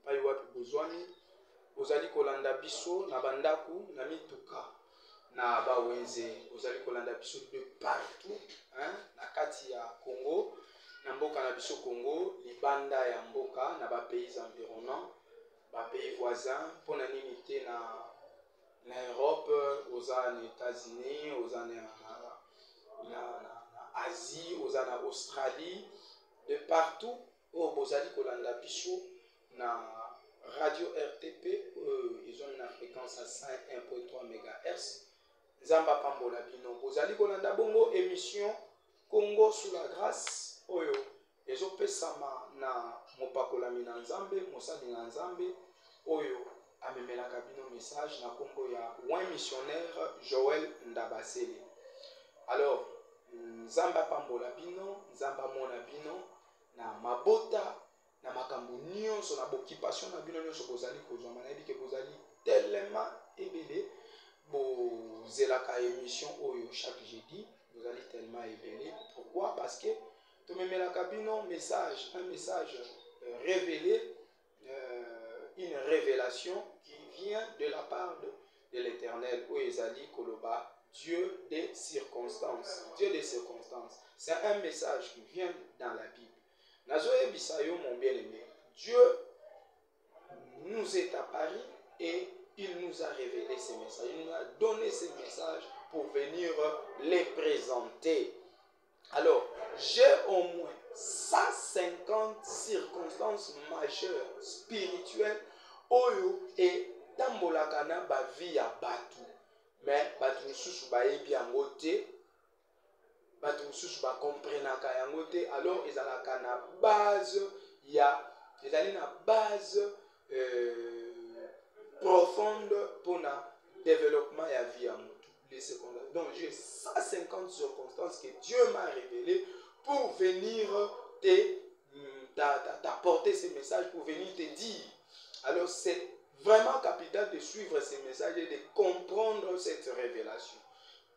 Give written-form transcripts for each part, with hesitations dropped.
epai wapi bozwami bozali kolanda biso na bandaku na mituka na bawenze bozali kolanda biso de partout na kati ya Congo na mboka na biso Congo libanda ya mboka na ba pays environnants ba pays voisins mpona nini te na Europe oza na États-Unis oza na Asie oza na Australie de partout bozali kolanda biso na radio RTP ils ont une fréquence à 101.3 MHz Nzamba pambola bino bozali kolanda bongo émission Congo sous la grâce oyo ezopesama na mopakolami na Nzambe mosali na Nzambe oyo amemelaka bino message na kombo ya un missionnaire Joël Ndabasele. Alors Nzamba pambola bino Nzamba mona bino na mabota na makambo nyonso na boccupation na bino nyonso bozali kozwa manayebi ke bozali tellement ebele bozelaka émission oyo chaque jeudi bozali tellement ebele. Pourquoi? Parce que tomemelaka bino message, un message révélé, une révélation qui vient de la part de l'Éternel où ezali koloba Dieu des circonstances. Dieu des circonstances. C'est un message qui vient dans la Bible. Nazoe Bisayo, mon bien-aimé, Dieu nous est apparu et il nous a révélé ces messages. Il nous a donné ces messages pour venir les présenter. Alors, j'ai au moins 150 circonstances majeures, spirituelles, oyo et tambolakana ba vie ya batu. Mais batu susu ba ebi yango te. Batu susu ba comprenaka yango te. Alors ezalaka na base ya ezali na base profonde pour le développement ya vie ya mutu. Les secondaires. Donc j'ai 150 circonstances que Dieu m'a révélées pour venir t'apporter ces messages, pour venir te dire. Alors c'est vraiment capital de suivre ces messages et de comprendre cette révélation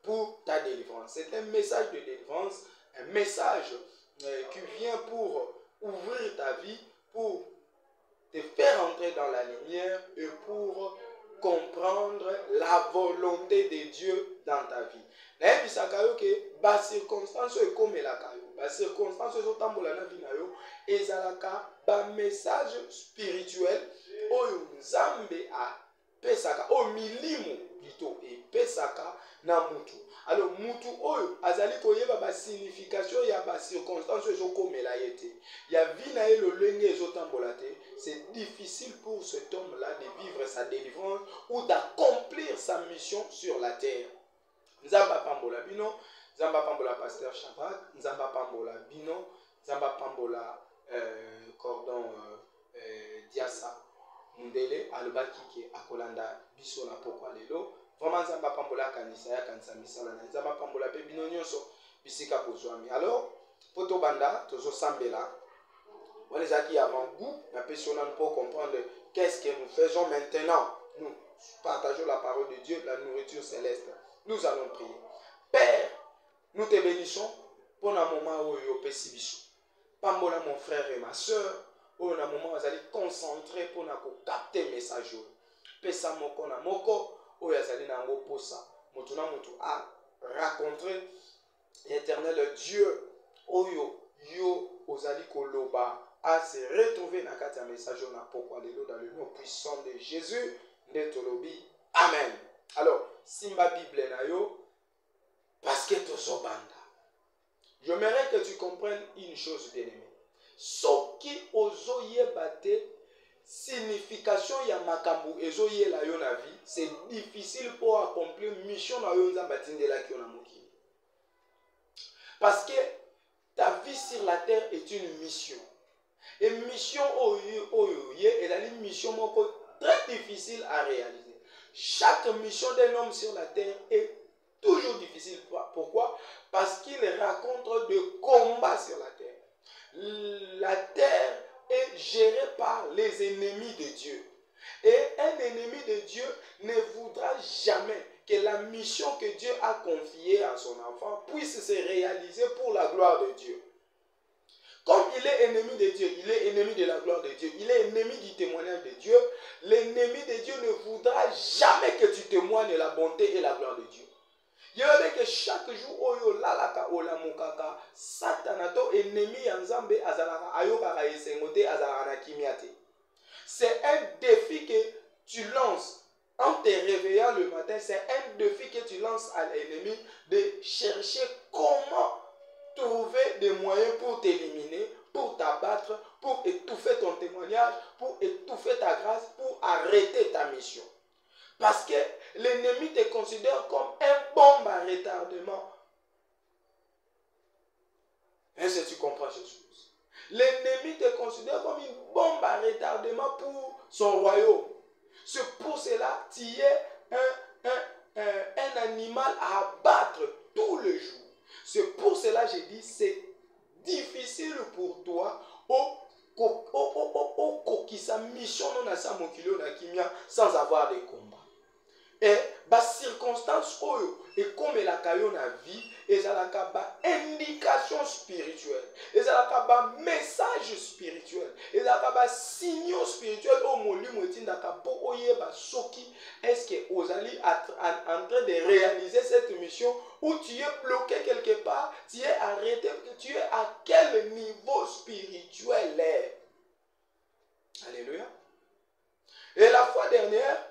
pour ta délivrance. C'est un message de délivrance, un message qui vient pour ouvrir ta vie, pour te faire entrer dans la lumière et pour comprendre la volonté de Dieu dans ta vie. Nayebi sakayo ke ba circonstance e comme la kayo, ba circonstance zo tambola na vie na yo ezalaka ba message spirituel oyo Nzambe a pesaka o milimo plutôt et pesaka na mutu. Alors mutu oyo azali koyeba ba signification ya ba circonstance zo comme la yete. Ya vie na ye lolenge zo tambola te. C'est difficile pour cet homme-là de vivre sa délivrance ou d'accomplir sa mission sur la terre. Nzamba pambola bino, Nzamba pambola pasteur Chabak, Nzamba pambola bino, Nzamba pambola cordon Diasa Mundele alobaki ke akolanda biso na pokwa lelo. Vraiment Nzamba pambola kanisa ya kanisa misala na Nzamba pambola pe bino nyonso bisika bozwami. Alors poto banda tozo sambela. On les a dit avant goût, la personne pour comprendre qu'est-ce que nous faisons maintenant. Nous partageons la parole de Dieu, la nourriture céleste. Nous allons prier. Père, nous te bénissons pour un moment où il y a pesibisou. Pambola mon frère et ma soeur, où un moment où vous allez concentrer pour capter le message. Pesa moko na moko, où vous allez nango posa. Motuna motu a rencontré l'éternel Dieu, où yo ozali koloba à se retrouver dans le message dans le nom puissant de Jésus de Tolobi. Amen. Alors, Simba Bible na yo, parce que tozo banda. J'aimerais que tu comprennes une chose, bien-aimé. Ce qui ozo yebate, signification ya makambu ezo ye la yo na vie, c'est difficile pour accomplir mission na yo nzambatinde la ki na mokili. Parce que ta vie sur la terre est une mission. Et mission est une mission très difficile à réaliser. Chaque mission d'un homme sur la terre est toujours difficile. Pourquoi? Parce qu'il rencontre des combats sur la terre. La terre est gérée par les ennemis de Dieu. Et un ennemi de Dieu ne voudra jamais que la mission que Dieu a confiée à son enfant puisse se réaliser pour la gloire de Dieu. Comme il est ennemi de Dieu, il est ennemi de la gloire de Dieu, il est ennemi du témoignage ne voudra jamais que tu témoignes la bonté et la gloire de Dieu. Il y avait que chaque jour, oyo lalaka olamukaka, satanato ennemi Nzambe azalaka ayokaka esengote azalaka na kimiate. C'est un défi que tu lances en te réveillant le matin. C'est un défi que tu lances à l'ennemi de chercher comment trouver des moyens pour t'éliminer, pour t'abattre, pour étouffer ton témoignage, pour étouffer ta grâce, pour arrêter ta mission. Parce que l'ennemi te considère comme un bombe à retardement. Est-ce que tu comprends cette chose? L'ennemi te considère comme une bombe à retardement pour son royaume. C'est pour cela que tu es un animal à abattre tous les jours. C'est pour cela que j'ai dit c'est difficile pour toi qui sa mission non sa mokilo na kimia sans avoir des combats. Et les circonstances et comme la caillou na vie et ça la indication spirituelle et ça la message spirituel et ça la signaux spirituels au moli motinda pour oyeba soki est-ce que ozali en train de réaliser cette mission ou tu es bloqué quelque part, tu es arrêté, tu es à quel niveau spirituel est. Alléluia. Et la fois dernière,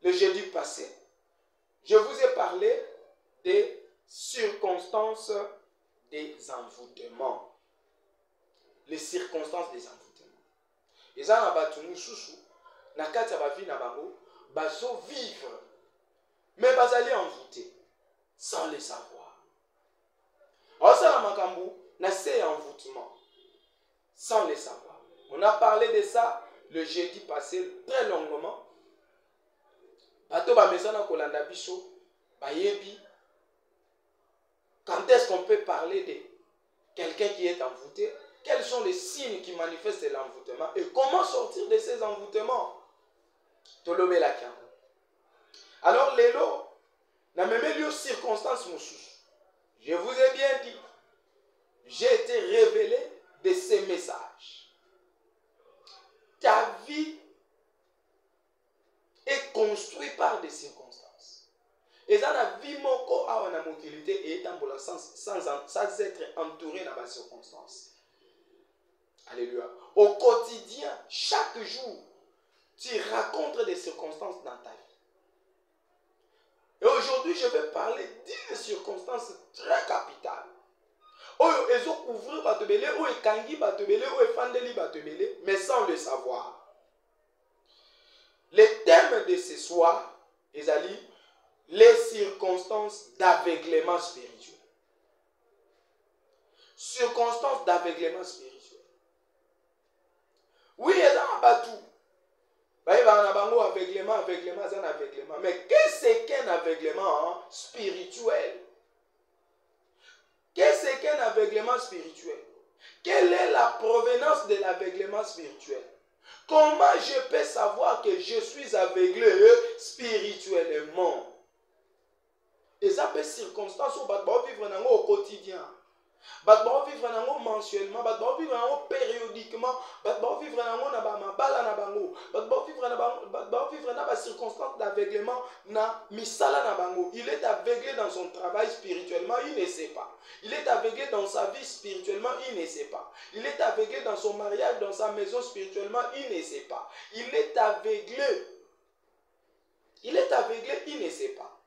le jeudi passé, je vous ai parlé des circonstances des envoûtements. Les circonstances des envoûtements. Et ça, na batunu susu, na kati ya bavi na bango, bazo vivre, mais bazali envoûté, sans le savoir. Alors ça, na makambu, na c'est envoûtement, sans le savoir. On a parlé de ça le jeudi passé très longuement. Bato ba mesana kolanda biso ba yebi. Quand est-ce qu'on peut parler de quelqu'un qui est envoûté? Quels sont les signes qui manifestent l'envoûtement et comment sortir de ces envoûtements? Tolobe la kian. Alors lelo na même lieu circonstances mosusu. Je vous ai bien dit, j'ai été révélé de ces messages. Ta vie est construite par des circonstances. Et ça, la vie moko a une mobilité et sans être entouré dans les circonstances. Alléluia. Au quotidien, chaque jour, tu rencontres des circonstances dans ta vie. Et aujourd'hui, je vais parler d'une circonstance très capitale. Oyo ezo couvrir batebele, ou ekangi batebele, ou efandeli batebele, mais sans le savoir. Le thème de ce soir, les circonstances d'aveuglement spirituel. Circonstances d'aveuglement spirituel. Oui, il y a un batou. Il y a un aveuglement, aveuglement. Mais qu'est-ce qu'un aveuglement spirituel? Qu'est-ce qu'un aveuglement spirituel? Quelle est la provenance de l'aveuglement spirituel? Comment je peux savoir que je suis aveuglé spirituellement? Et ça peut circonstances où on vivre au quotidien. On vivre mensuellement, on vivre périodiquement, on vivre dans circonstances d'aveuglement. Il est aveuglé dans son travail spirituellement, il ne sait pas. Il est aveuglé dans sa vie spirituellement, il ne sait pas. Il est aveuglé dans son mariage, dans sa maison spirituellement, il ne sait pas. Il est aveuglé. Il est aveuglé, il ne sait pas.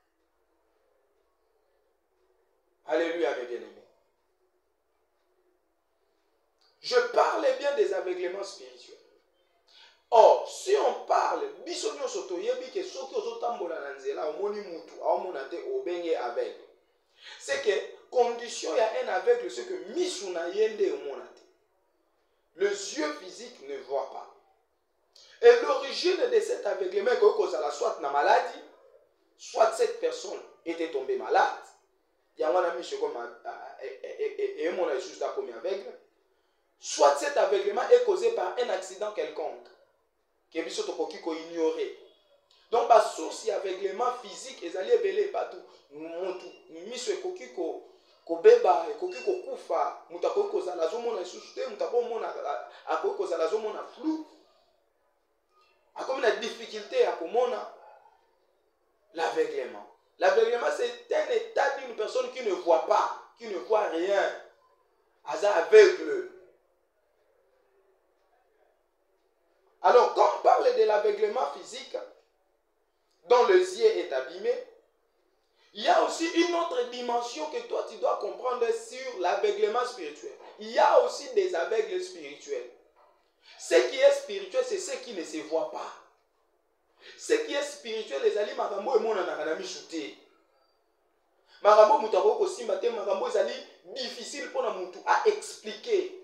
Alléluia, mes bien-aimés. Je parle bien des aveuglements spirituels. Or, si on parle, c'est que condition, il y a un aveugle, c'est que les yeux physiques ne voient pas. Et l'origine de cet aveuglement, soit une maladie, soit cette personne était tombée malade. Il y a un ami comme et mon juste à comme aveugle. Soit cet aveuglement est causé par un accident quelconque qui est ignoré. Donc, la source d'aveuglement physique est allée belé partout. Miso ekoki ko beba ekoki ko kufa mutako ko za la zomo na susute mutako mona akoki ko za la zomo na flou. Akomi une difficulté à comprendre l'aveuglement. L'aveuglement, c'est un état d'une personne qui ne voit pas, qui ne voit rien. Hasard aveugle. Alors, quand on parle de l'aveuglement physique, dont le yeux est abîmé, il y a aussi une autre dimension que toi tu dois comprendre sur l'aveuglement spirituel. Il y a aussi des aveugles spirituels. Ce qui est spirituel, c'est ce qui ne se voit pas. Ce qui est spirituel, les alliés, makambo et mon anakana shooté. Makambo mutako ko simba te makambo ezali difficile pour mutu à expliquer.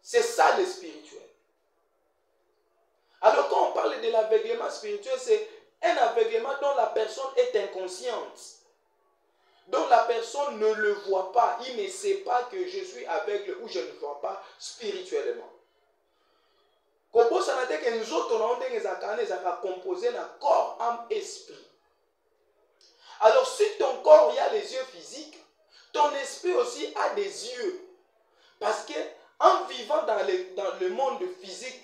C'est ça le spirituel. Alors quand on parle de l'aveuglement spirituel, c'est un aveuglement dont la personne est inconsciente, dont la personne ne le voit pas, il ne sait pas que je suis aveugle ou je ne vois pas spirituellement. Comme ça n'a que nous autres on a composé un corps, âme, esprit. Alors si ton corps il y a les yeux physiques, ton esprit aussi a des yeux, parce que en vivant dans le monde physique,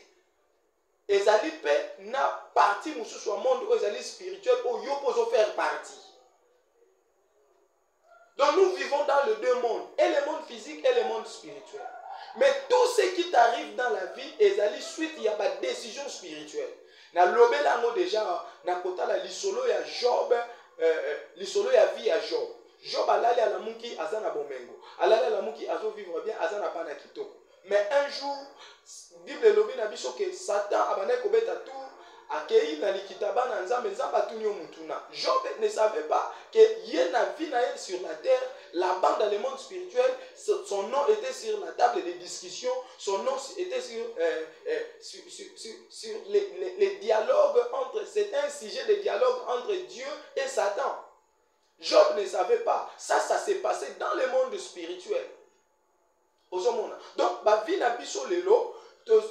ezali pe na partie mususu wa monde où ezali spirituel où yo poso faire partie. Donc nous vivons dans les deux mondes, et le monde physique et le monde spirituel. Mais tout ce qui t'arrive dans la vie ezali suite il y a pas de décision spirituelle. Na lobela ngo déjà na kota la lisolo ya Job, lisolo ya vie ya Job. Job alali ala muki azana bomengo. Alali ala muki azo vivre bien azana pana kitoko. Mais un jour, Bible lobi na biso que Satan abane kobeta tout akei na likitaba na nzambe nzamba tunyo mutuna. Job ne savait pas que yé na vie na sur la terre, là-bas dans le monde spirituel, son nom était sur la table de discussion, son nom était sur les dialogues entre, c'est un sujet de dialogue entre Dieu et Satan. Job ne savait pas. Ça s'est passé dans le monde spirituel. Donc, la vie n'a pas sur le lot,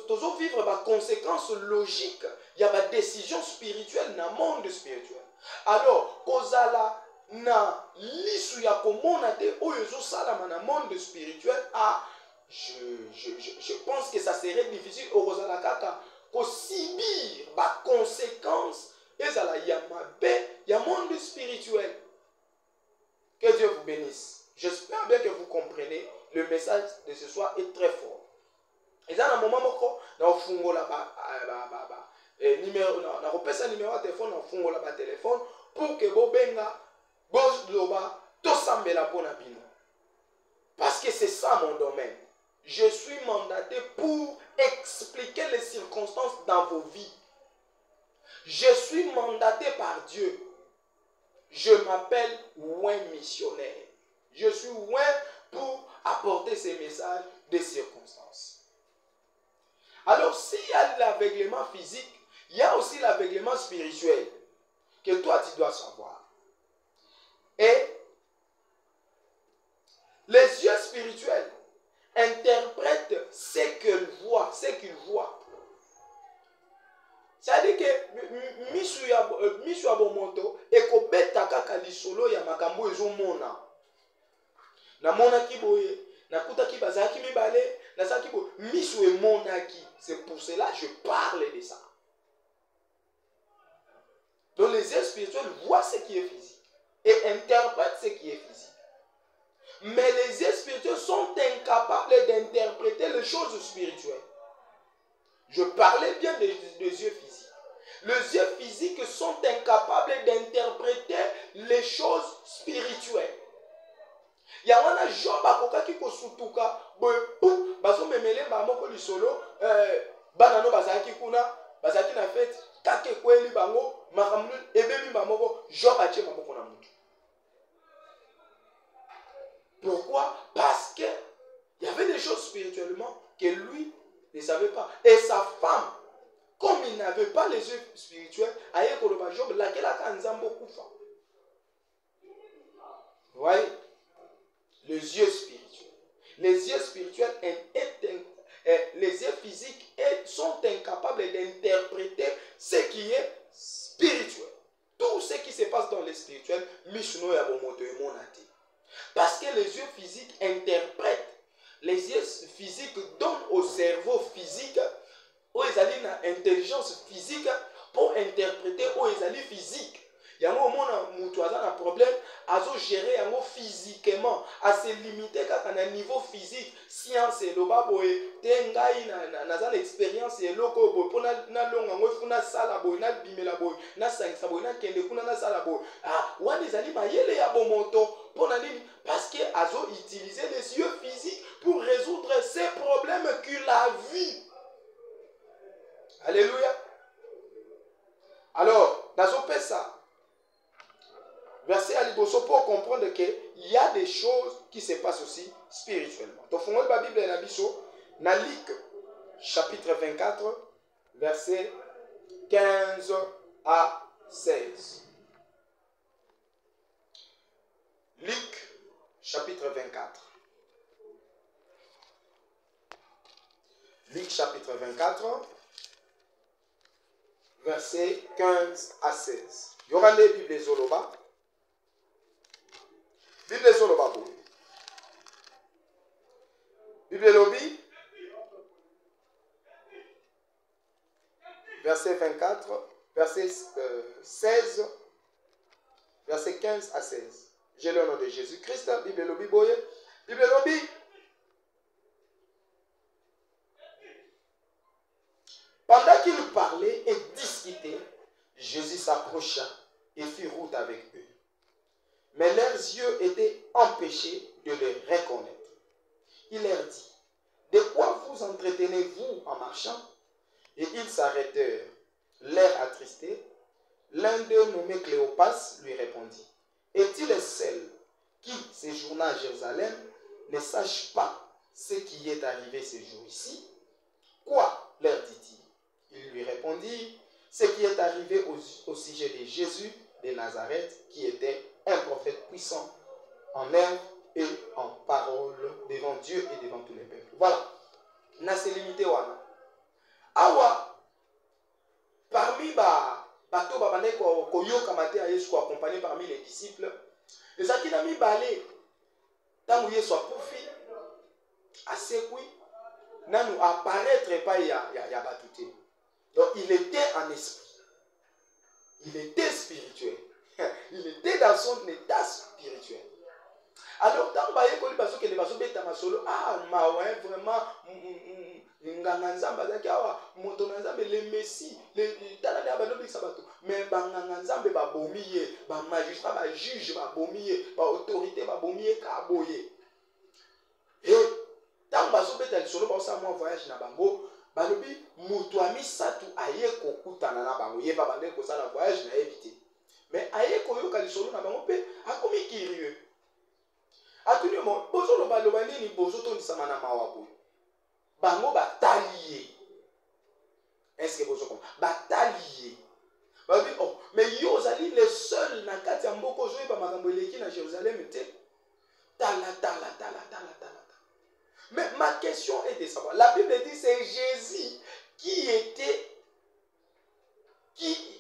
toujours vivre des conséquences logiques. Il y a des décisions spirituelles dans le monde spirituel. Alors, kozala na lisu ya komona te oyozo salama na monde spirituel, je pense que ça serait difficile au kozala kaka ko subir des conséquences ezala ya mabe ya monde spirituel. Que Dieu vous bénisse. J'espère bien que vous comprenez. Le message de ce soir est très fort. Et dans un moment, on fungo la numéro, on repère un numéro de téléphone, on fungo la téléphone pour que vous benga, gauche globa, tout semble la bonne bino. Parce que c'est ça mon domaine. Je suis mandaté pour expliquer les circonstances dans vos vies. Je suis mandaté par Dieu. Je m'appelle Ouin missionnaire. Je suis Ouin pour apporter ces messages des circonstances. Alors, s'il y a l'aveuglement physique, il y a aussi l'aveuglement spirituel que toi, tu dois savoir. Et les yeux spirituels interprètent ce qu'ils voient, C'est-à-dire que misu ya bomoto ekobeta kaka lisolo ya makambo ezomona. Na mona ki boye, na kuta ki bazaki mibale, na sa ki boye, misu e mona ki. C'est pour cela que je parle de ça. Donc les yeux spirituels voient ce qui est physique et interprètent ce qui est physique. Mais les yeux spirituels sont incapables d'interpréter les choses spirituelles. Je parlais bien des yeux physiques. Les yeux physiques sont incapables d'interpréter les choses spirituelles. Il y a un job à koka qui kosutuka boepou baso memele ba moko lisolo banano bazaki kuna bazaki na fête kake kweli bango makamlu ebebi ba moko job ache maboko na mutu. Pourquoi? Parce que il y avait des choses spirituellement que lui ne savait pas. Et sa femme, comme il n'avait pas les yeux spirituels, aye koloba job laquelle a nzambo kufa. Vous voyez? Les yeux spirituels. Les yeux spirituels, les yeux physiques sont incapables d'interpréter ce qui est spirituel. Tout ce qui se passe dans le spirituel, parce que les yeux physiques interprètent. Les yeux physiques donnent au cerveau physique où ils allaient intelligence physique pour interpréter aux ezali physique. Yango omona mutu aza na problème azo gérer yango physiquement à se limiter kaka na niveau physique science eloba boye te ngai naza na expérience eloko boye mpo nalonga yango efuna sala boye nabimela boye nasangisa boye nakende kuna nasala boye wana ezali mayele ya bomoto mpo na nini parce que azo utiliser les yeux physiques pour résoudre ces problèmes qu'il a vu. Alléluia. Alors nazopesa verset à liboso pour comprendre qu'il y a des choses qui se passent aussi spirituellement. Donc, on la Bible na biso na Luc chapitre 24 verset 15 à 16. Luc chapitre 24. Luc chapitre 24 verset 15 à 16. Il y aura les Bibles Zoloba. Bible Zoloba. Bible Lobi. Verset 24, verset 16, verset 15 à 16. J'ai le nom de Jésus-Christ. Bible Lobi Boye. Bible Lobi. Pendant qu'ils parlaient et discutaient, Jésus s'approcha et fit route avec eux. Mais leurs yeux étaient empêchés de les reconnaître. Il leur dit, de quoi vous entretenez-vous en marchant? Et ils s'arrêtèrent, l'air attristé. L'un d'eux, nommé Cléopas, lui répondit, est-il le seul qui, séjournant à Jérusalem, ne sache pas ce qui est arrivé ce jour-ci? Quoi, leur dit-il? Il lui répondit, ce qui est arrivé au sujet de Jésus de Nazareth, qui était un prophète puissant en œuvre et en parole devant Dieu et devant tous les peuples. Voilà. Na se limité wana. Awa, parmi bato babane koyoka mate ya Yesu accompagné parmi les disciples, les akina mi balé tangu Yesu akufi asekwi nanu apparaître pas ya batute. Donc il était en esprit. Il était spirituel. Il était dans son état spirituel. Alors, tant que les personnes qui sont bêta solo, vraiment, le Messie, mais Banganzambe ba bomiye, ba magistrat, ba juge, ba bomiye, ba autorité, ba bomiye, kaboye. Et tant que solo, ba sa moi voyage na bango, balobi mutu amisatu aye kokutana na bango, ye ba bande ko sala voyage na éviter. Mais aye koyoka lisolo na bango pe akomi curieux. Atuni mo bozo lo baloba nini bozo to ndisama na mawapo. Bango batalié. Est-ce que bozo comme batalié. Babi oh mais yo zali le seul na kati ya mboko zo ba makambo eleki na Jérusalem te. Tala. Mais ma question est de savoir. La Bible dit c'est Jésus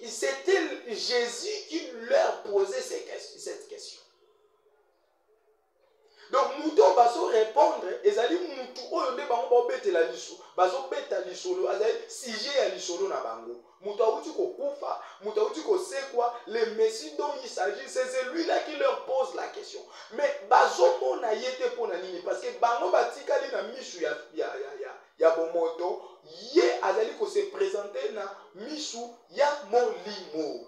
c'était Jésus qui leur posait cette question. Donc, mouton baso répondre, ezali moutou oyo nde bango babetela liso, baso beta lisolo, azali sujet ya lisolo na bango. Moutou auti ko kufa, moutou auti ko sekwa, le Messie dont il s'agit, c'est celui-là qui leur pose la question. Mais baso mona yete pona nini parce que bango batikali na misu ya bomoto, ye azali ko se présenter na misu ya molimo.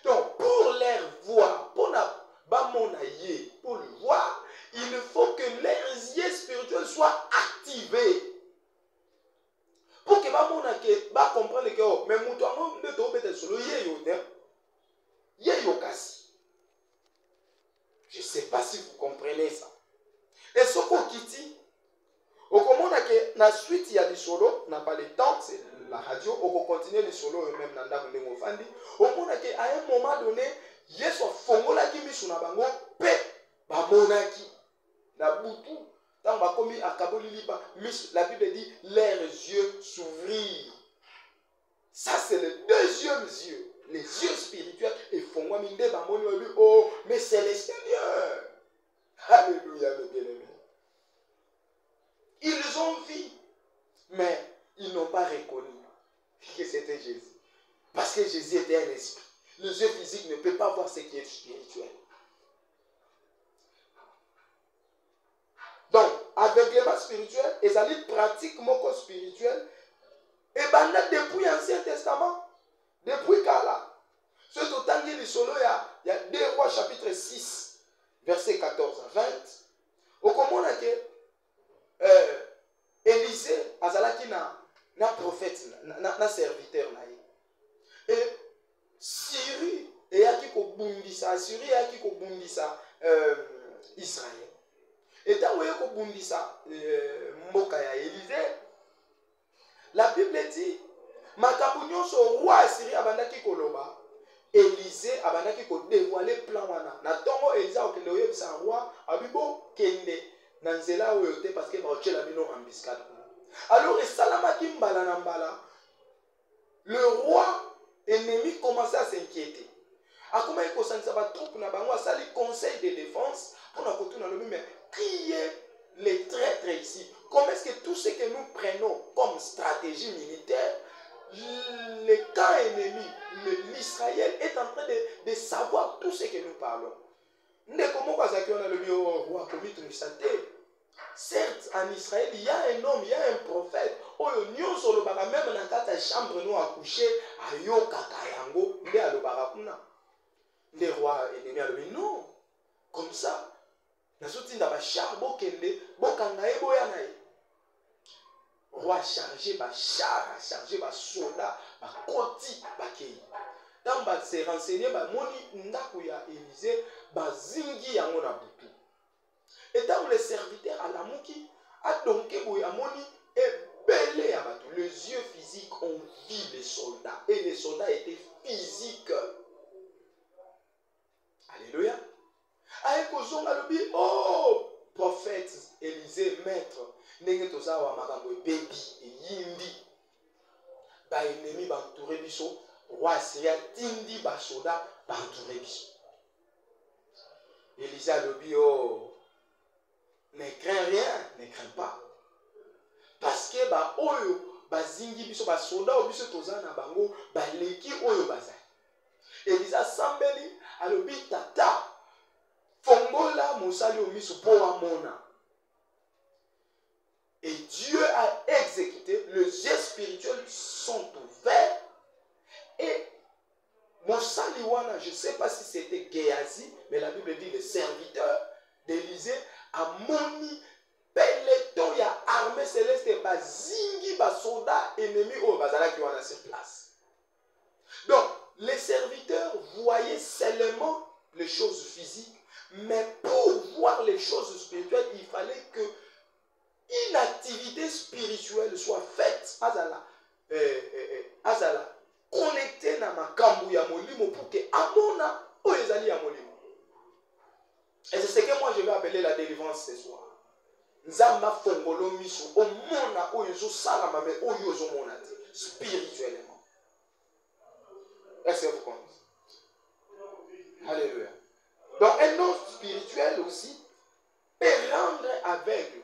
Donc, pour leur voir, pour le voir, il faut que leurs yeux spirituels soient activés. Pour que ba comprendre que mais mutuamo ne to peut-être solo ye kasi. Je ne sais pas si vous comprenez ça. Et ce qu'on quitte, au comment que la suite il y a des solos, n'a pas le temps, c'est la radio, on peut continuer les solos même dans la fandi. Au moment que à un moment donné, Yesu fongola ki misu na bango pe ba monaki na butu tant ba komi akaboli liba misu. La Bible dit leurs yeux s'ouvrirent. Ça c'est le deuxième yeux, les yeux spirituels et fongola minde ba moni obi oh mais c'est le Seigneur. Alléluia mes bien-aimés. Ils ont vu mais ils n'ont pas reconnu. que c'était Jésus. Parce que Jésus était un esprit. Les yeux physiques ne peuvent pas voir ce qui est spirituel. Donc, aveuglement spirituel, et ça dit pratique moko spirituel, et ben depuis l'Ancien Testament, depuis Kala. Ce total du solo, il y a 2 Rois chapitre 6, verset 14 à 20. Au comment on a que Élisée, Azalaki na prophète, na serviteur. Et Syrie, et yaki ko bundisa, Syrie yaki ko bundisa Israël. Et tant que ko bundisa mboka ya Élisée, la Bible dit, makabunyo so roi Syrie abandaki koloba, Élisée abandaki ko dévoiler plan wana. Na tongo Élisée okende oyebisa roi, abibo kende na nzela oyo te parce que ba otchela bino embuscade. Alors esalamaki mbala na mbala, le roi ennemi commençait à s'inquiéter. A comment il consentit sa troupe na bango a sali conseil de défense pour na kotu na lobi mais qui est les traîtres ici? Comment est-ce que tout ce que nous prenons comme stratégie militaire, le camp ennemi, l'Israël est en train de savoir tout ce que nous parlons. Certes, en Israël, il y a un homme, il y a un prophète. Même dans la chambre, nous a couché, les rois ennemis a dit non, comme ça. Roi chargé, char, chargé, soldat, koti, bakei. Dans se renseigner, moni ndaku ya Élisée, zingi yango na butu. Et dans les serviteurs à la mouki, a donc moni et belé à bateau. Les yeux physiques ont vu les soldats. Et les soldats étaient physiques. Alléluia. Aïe kozonga lobi, oh, prophète Élisée, maître, ndenge tozawa makambo baby yindi. Ba ennemi ba entouré biso, roi Syria tindi ba soda ba entouré biso. Élisée lobi, oh, ne crains rien, ne crains pas. Parce que ba oyo ba zingi biso ba soda biso tozana bango ba leki oyo bazai. Élisée sambeli alobi tata fongola mosali omiso po amona. Et Dieu a exécuté, les yeux spirituels sont ouverts. Et Mosali wana, je ne sais pas si c'était Géasi, mais la Bible dit le serviteur d'Élisée a moni peloton ya armée céleste ba zingi ba soldat ennemi au bazala qui wana sur place. Donc les serviteurs voyaient seulement les choses physiques, mais pour voir les choses spirituelles, il fallait que une activité spirituelle soit faite azala connectée na makambu ya molimo pour que amona oyezali ya molimo. Et c'est ce que moi je vais appeler la délivrance ce soir. Nzamba fongolo miso omona oyezo salama mais oyezo monate spirituellement. Est-ce que vous comprenez? Alléluia. Donc un homme spirituel aussi peut rendre aveugle.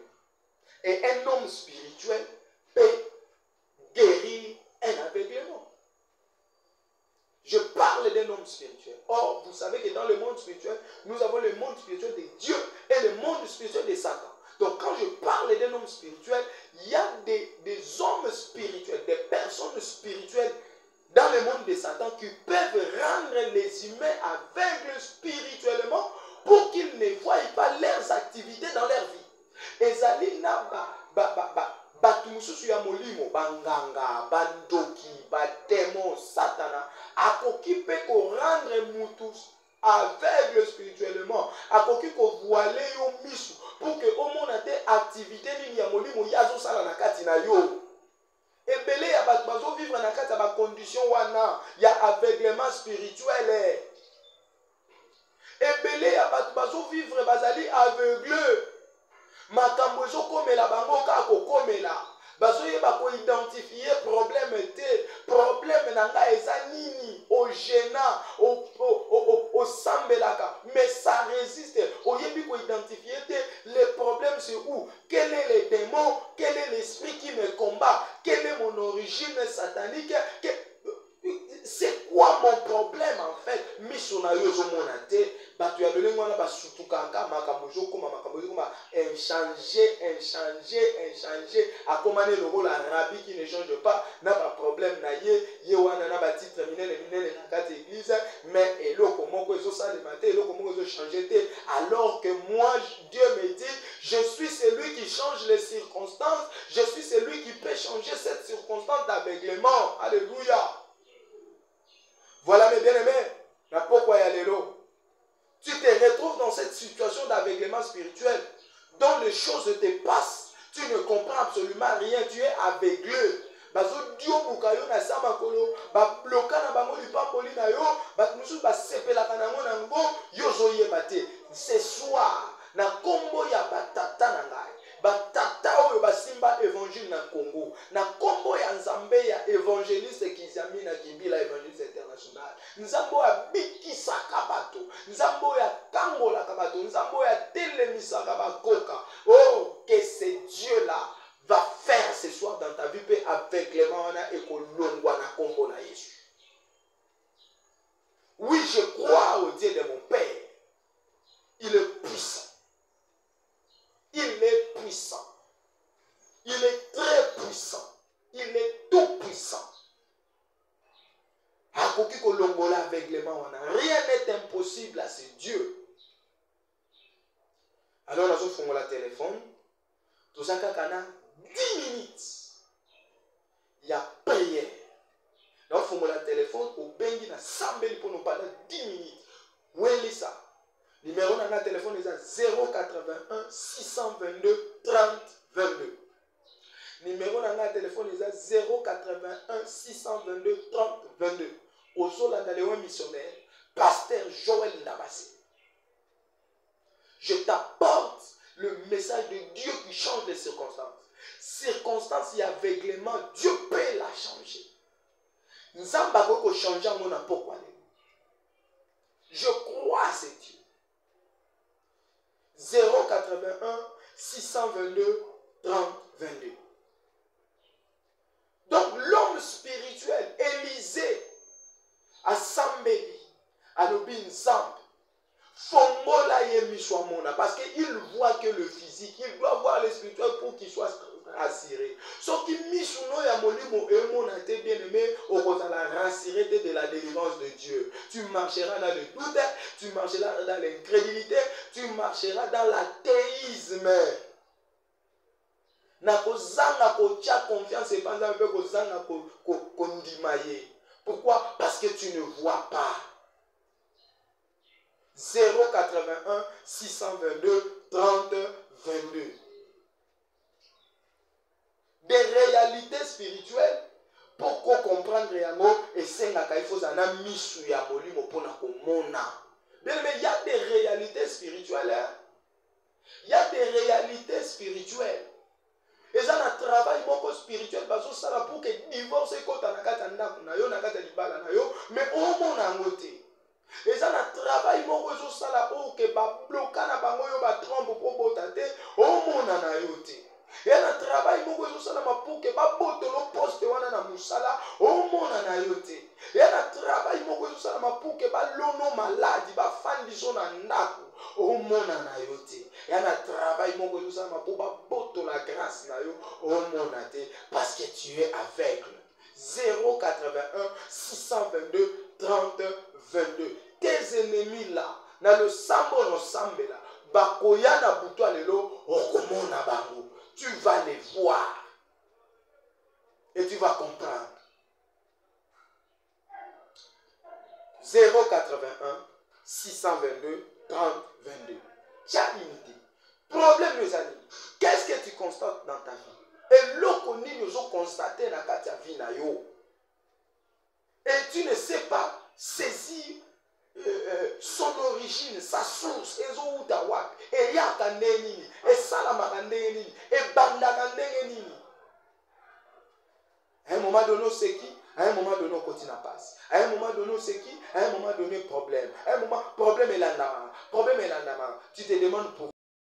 Et un homme spirituel peut guérir un aveuglement. Je parle d'un homme spirituel. Or, vous savez que dans le monde spirituel, nous avons le monde spirituel de Dieu et le monde spirituel de Satan. Donc, quand je parle d'un homme spirituel, il y a des hommes spirituels, des personnes spirituelles dans le monde de Satan qui peuvent rendre les humains aveugles spirituellement pour qu'ils ne voient pas leurs activités dans leur vie. Ezali na batu mususu ya molimo banganga bandoki badémon satana akoki pe ko rendre mutu aveugle spirituellement akoki ko voiler yo misu pour que au monde ate activité nini ya molimo yazo sala na kati na yo ebele ya batu bazo vivre na kati ya ba condition wana ya aveuglement spirituel ebele ya batu bazo vivre bazali aveugle. Makambo ezokomela bango kaka kokomela bazoyeba koidentifier problème te problème na ngai eza nini ogena osambelaka mais ça résiste oyebi koidentifier te le problème c'est où, quel est le démon, quel est l'esprit qui me combat, quel est mon mon origine satanique, c'est quoi mon problème en fait? Missionaire monate, tu as donné moi là surtout kaka makamojo comme inchanger. À comment le rôle arabe qui ne change pas, n'a pas problème na ye wana na ba titre minene na carte église, mais elo comment que ça le matin, elo comment que changer alors que moi Dieu me dit, je suis celui qui change les circonstances, je suis celui qui peut changer cette circonstance d'aveuglement. Alléluia. Voilà mes bien-aimés, pourquoi y aller là? Tu te retrouves dans cette situation d'aveuglement spirituel dont les choses te passent. Tu ne comprends absolument rien, tu es aveuglé. Ce soir, na kombo ya batata na ngai, batata oyo basimba évangile na Congo, na kombo ya nzambe ya évangéliste Kizami na Kibila évangéliste international, nzambo ya bikisaka bato, nzambo ya kangolaka bato, nzambo ya telemisaka bakoka. Oh, que ce Dieu là va faire ce soir dans ta vie, avec les mains et kolongwa na kombo na Yesu. Oui, je crois au Dieu de mon Père. Il est puissant. Il est puissant. Il est très puissant. Il est tout puissant. Rien n'est impossible à ce Dieu. Alors, nous avons fait le téléphone. Tout ça, 10 minutes. Il y a prière. Nous avons fait le téléphone. Au bengi na sambeli pour nous parler 10 minutes. Où est ça? Numéro de téléphone est 081 622 30 22. Numéro de téléphone est 081 622 30 22. Au sol de missionnaire, pasteur Joël Ndabasi. Je t'apporte le message de Dieu qui change les circonstances. Circonstances et aveuglement, Dieu peut la changer. Nous avons changer mon pourquoi. Je crois à ce Dieu. 081 622 30 22. Donc l'homme spirituel, Élisée, à Sambeli, à Lobin Samb, Fongola Yemiswamona, parce qu'il voit que le physique, il doit voir le spirituel pour qu'il soit rassuré. Sauf qu'il Misuno Yamolimo Emonate bien aimé, au la rassuré de la délivrance de Dieu. Tu marcheras dans le doute, tu marcheras dans l'incrédulité, tu marcheras dans l'athéisme. Nakozanga kotia confiance et pendant un peu kozanga kondimaye. Pourquoi? Parce que tu ne vois pas. 081 622 30 22. Des réalités spirituelles pour qu'on comprenne réellement et c'est il faut un misu ya molimo pour na komona. Bien mais il y a des réalités spirituelles. Hein? Il y a des réalités spirituelles. Et ça na travail moko spirituel parce que ça là pour que divorce quand na kata ndako na yo na kata libala na yo mais au mona ngote. Et ça na travail moko zo sala pour que ba bloka na bango yo ba trompe pour botate au mona na yo te. Et na travail moko zo sala pour que ba botolo poste wana na musala au mona na yo te. Et na travail moko zo sala pour que ba lono maladi ba fandi zo na ndako au mona na yo te. Et na travail moko zo sala pour ba boto la grâce na yo au mona te parce que tu es aveugle. 081 622 30 22. Tes ennemis là, dans le sambo no sambe là, bakoya na buto lelo okomona bango. Tu vas les voir et tu vas comprendre. 081 622 30 22. Tu as limité. Problème mes amis. Qu'est-ce que tu constates dans ta vie? Et l'okoni nous ont constaté dans ta vie na yo. Et tu ne sais pas saisir son origine, sa source, et yakandeni, et salamakandeni, et bandakandeni. À un moment donné, c'est qui? À un moment donné, on continue à passer. À un moment donné, c'est qui? À un moment donné, problème. À un moment, problème est là. Problème est là. Tu te demandes pourquoi.